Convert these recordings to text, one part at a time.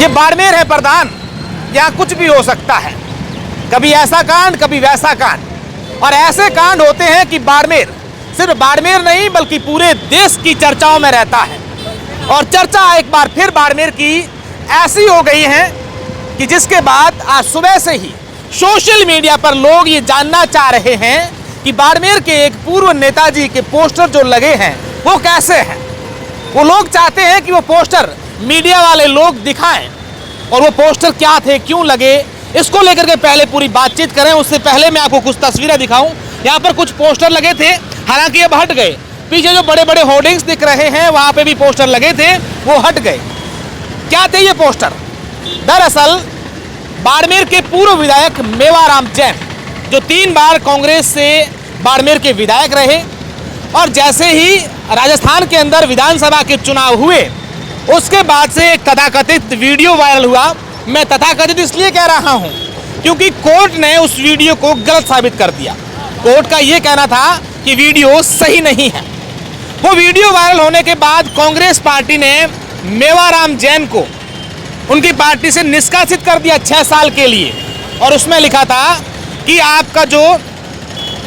ये बाड़मेर है प्रधान, यहाँ कुछ भी हो सकता है। कभी ऐसा कांड, कभी वैसा कांड, और ऐसे कांड होते हैं कि बाड़मेर सिर्फ बाड़मेर नहीं बल्कि पूरे देश की चर्चाओं में रहता है। और चर्चा एक बार फिर बाड़मेर की ऐसी हो गई है कि जिसके बाद आज सुबह से ही सोशल मीडिया पर लोग ये जानना चाह रहे हैं कि बाड़मेर के एक पूर्व नेताजी के पोस्टर जो लगे हैं वो कैसे हैं। वो लोग चाहते हैं कि वो पोस्टर मीडिया वाले लोग दिखाएं, और वो पोस्टर क्या थे, क्यों लगे, इसको लेकर के पहले पूरी बातचीत करें। उससे पहले मैं आपको कुछ तस्वीरें दिखाऊं। यहाँ पर कुछ पोस्टर लगे थे, हालांकि अब हट गए। पीछे जो बड़े बड़े होर्डिंग्स दिख रहे हैं वहाँ पे भी पोस्टर लगे थे, वो हट गए। क्या थे ये पोस्टर? दरअसल बाड़मेर के पूर्व विधायक मेवाराम जैन, जो 3 बार कांग्रेस से बाड़मेर के विधायक रहे, और जैसे ही राजस्थान के अंदर विधानसभा के चुनाव हुए उसके बाद से एक तथाकथित वीडियो वायरल हुआ। मैं तथाकथित इसलिए कह रहा हूं क्योंकि कोर्ट ने उस वीडियो को गलत साबित कर दिया। कोर्ट का यह कहना था कि वीडियो सही नहीं है। वो वीडियो वायरल होने के बाद कांग्रेस पार्टी ने मेवाराम जैन को उनकी पार्टी से निष्कासित कर दिया 6 साल के लिए, और उसमें लिखा था कि आपका जो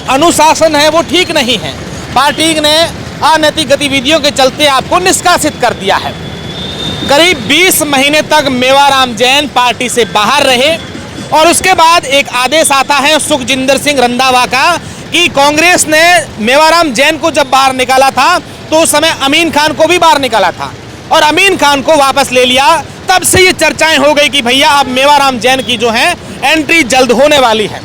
अनुशासन है वो ठीक नहीं है, पार्टी ने अनैतिक गतिविधियों के चलते आपको निष्कासित कर दिया है। करीब 20 महीने तक मेवाराम जैन पार्टी से बाहर रहे, और उसके बाद एक आदेश आता है सुखजिंदर सिंह रंधावा का कि कांग्रेस ने मेवाराम जैन को जब बाहर निकाला था तो उस समय अमीन खान को भी बाहर निकाला था, और अमीन खान को वापस ले लिया। तब से ये चर्चाएं हो गई कि भैया अब मेवाराम जैन की जो है एंट्री जल्द होने वाली है।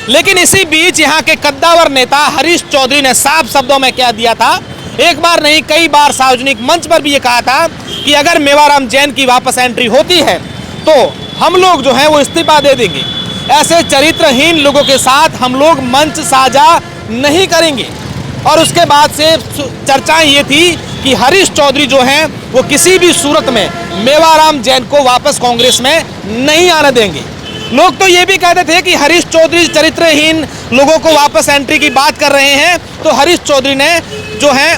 लेकिन इसी बीच यहाँ के कद्दावर नेता हरीश चौधरी ने साफ शब्दों में कह दिया था, एक बार नहीं कई बार सार्वजनिक मंच पर भी ये कहा था कि अगर मेवाराम जैन की वापस एंट्री होती है तो हम लोग जो है वो इस्तीफा दे देंगे। ऐसे चरित्रहीन लोगों के साथ हम लोग मंच साझा नहीं करेंगे। और उसके बाद से चर्चाएं ये थी कि हरीश चौधरी जो हैं वो किसी भी सूरत में मेवाराम जैन को वापस कांग्रेस में नहीं आने देंगे। लोग तो ये भी कहते थे कि हरीश चौधरी चरित्रहीन लोगों को वापस एंट्री की बात कर रहे हैं, तो हरीश चौधरी ने जो है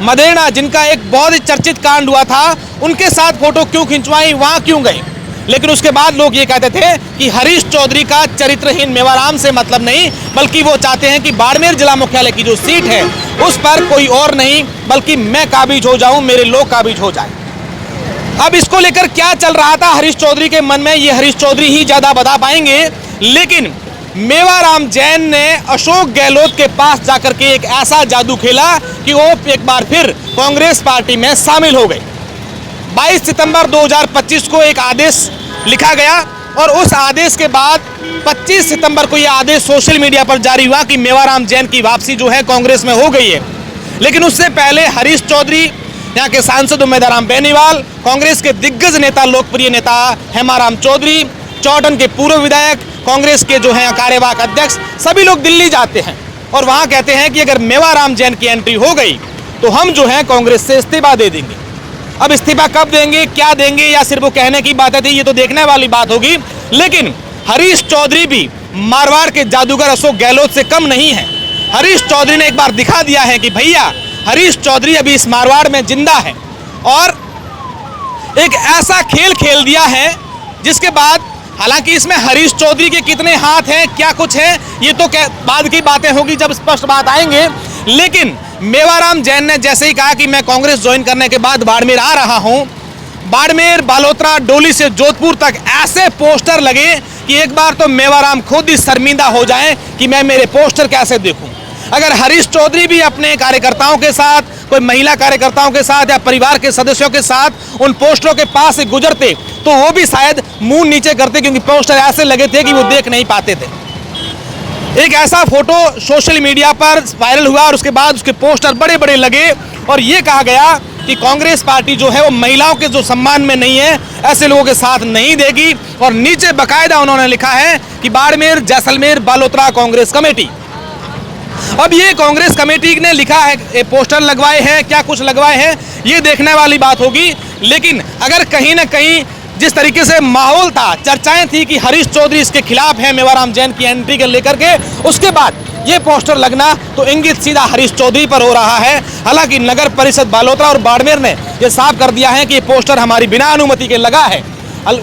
मदेना, जिनका एक बहुत ही चर्चित कांड हुआ था, उनके साथ फोटो क्यों खिंचवाई, वहां क्यों गए। लेकिन उसके बाद लोग ये कहते थे कि हरीश चौधरी का चरित्रहीन मेवाराम से मतलब नहीं, बल्कि वो चाहते हैं कि बाड़मेर जिला मुख्यालय की जो सीट है उस पर कोई और नहीं बल्कि मैं काबिज हो जाऊं, मेरे लोग काबिज हो जाए। अब इसको लेकर क्या चल रहा था हरीश चौधरी के मन में, ये हरीश चौधरी ही ज्यादा बता पाएंगे। लेकिन मेवाराम जैन ने अशोक गहलोत के पास जाकर के एक ऐसा जादू खेला कि वो एक बार फिर कांग्रेस पार्टी में शामिल हो गए। 22 सितंबर 2025 को एक आदेश लिखा गया, और उस आदेश के बाद 25 सितंबर को यह आदेश सोशल मीडिया पर जारी हुआ कि मेवाराम जैन की वापसी जो है कांग्रेस में हो गई है। लेकिन उससे पहले हरीश चौधरी, यहाँ के सांसद उम्मेदवार बेनीवाल, कांग्रेस के दिग्गज नेता, लोकप्रिय नेता हेमाराम चौधरी, चौटन के पूर्व विधायक, कांग्रेस के जो है कार्यवाहक अध्यक्ष, सभी लोग दिल्ली जाते हैं और वहां कहते हैं कि अगर मेवाराम जैन की एंट्री हो गई तो हम जो है कांग्रेस से इस्तीफा दे देंगे। अब इस्तीफा कब देंगे, क्या देंगे, या सिर्फ वो कहने की बातें थी, ये तो देखने वाली बात होगी। लेकिन हरीश चौधरी भी मारवाड़ के जादूगर अशोक गहलोत से कम नहीं है। हरीश चौधरी ने एक बार दिखा दिया है कि भैया हरीश चौधरी अभी इस मारवाड़ में जिंदा है, और एक ऐसा खेल खेल दिया है जिसके बाद, हालांकि इसमें हरीश चौधरी के कितने हाथ हैं, क्या कुछ है, ये तो बाद की बातें होगी जब स्पष्ट बात आएंगे। लेकिन मेवाराम जैन ने जैसे ही कहा कि मैं कांग्रेस ज्वाइन करने के बाद बाड़मेर आ रहा हूं, बाड़मेर, बालोतरा, डोली से जोधपुर तक ऐसे पोस्टर लगे कि एक बार तो मेवाराम खुद ही शर्मिंदा हो जाए कि मैं मेरे पोस्टर कैसे देखूं। अगर हरीश चौधरी भी अपने कार्यकर्ताओं के साथ, कोई महिला कार्यकर्ताओं के साथ या परिवार के सदस्यों के साथ उन पोस्टरों के पास से गुजरते तो वो भी शायद मुंह नीचे करते, क्योंकि पोस्टर ऐसे लगे थे कि वो देख नहीं पाते थे। एक ऐसा फोटो सोशल मीडिया पर वायरल हुआ और उसके बाद उसके पोस्टर बड़े बड़े लगे, और ये कहा गया कि कांग्रेस पार्टी जो है वो महिलाओं के जो सम्मान में नहीं है, ऐसे लोगों के साथ नहीं देगी। और नीचे बाकायदा उन्होंने लिखा है कि बाड़मेर, जैसलमेर, बालोतरा कांग्रेस कमेटी। अब ये कांग्रेस कमेटी ने लिखा है, पोस्टर लगवाए हैं, क्या कुछ लगवाए हैं, ये देखने वाली बात होगी। लेकिन अगर कहीं ना कहीं जिस तरीके से माहौल था, चर्चाएं थी कि हरीश चौधरी इसके खिलाफ है मेवाराम जैन की एंट्री को लेकर के, उसके बाद ये पोस्टर लगना तो इंगित सीधा हरीश चौधरी पर हो रहा है। हालांकि नगर परिषद बालोतरा और बाड़मेर ने यह साफ कर दिया है कि ये पोस्टर हमारी बिना अनुमति के लगा है।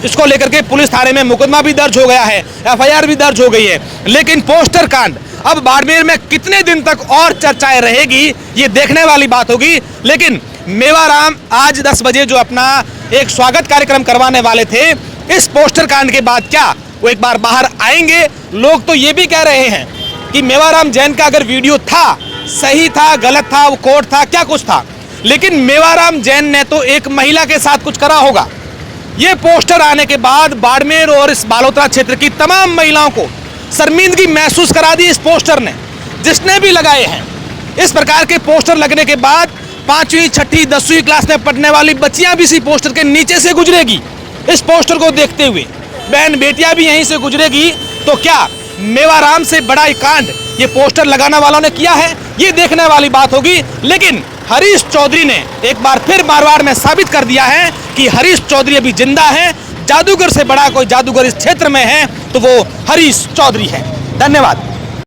इसको लेकर के पुलिस थाने में मुकदमा भी दर्ज हो गया है, एफआईआर भी दर्ज हो गई है। लेकिन पोस्टर कांड अब बाड़मेर में कितने दिन तक और चर्चाएं रहेगी, ये देखने वाली बात होगी। लेकिन मेवाराम आज 10 बजे जो अपना एक स्वागत कार्यक्रम करवाने वाले थे, इस पोस्टर कांड के बाद क्या वो एक बार बाहर आएंगे? लोग तो ये भी कह रहे हैं कि मेवाराम जैन का अगर वीडियो था, सही था, गलत था, वो कोर्ट था, क्या कुछ था, लेकिन मेवाराम जैन ने तो एक महिला के साथ कुछ करा होगा। ये पोस्टर आने के बाद बाड़मेर और इस बालोतरा क्षेत्र की तमाम महिलाओं को शर्मिंदगी महसूस करा दी इस पोस्टर ने, जिसने भी लगाए हैं। इस प्रकार के पोस्टर लगने के बाद 5वीं, 6ठी, 10वीं क्लास में पढ़ने वाली बच्चियां भी इसी पोस्टर के नीचे से गुजरेगी। इस पोस्टर को देखते हुए बहन बेटियां भी यहीं से गुजरेगी। तो क्या मेवाराम से बड़ा कांड ये पोस्टर लगाने वालों ने किया है? ये देखने वाली बात होगी। लेकिन हरीश चौधरी ने एक बार फिर मारवाड़ में साबित कर दिया है कि हरीश चौधरी अभी जिंदा है। जादूगर से बड़ा कोई जादूगर इस क्षेत्र में है तो वो हरीश चौधरी है। धन्यवाद।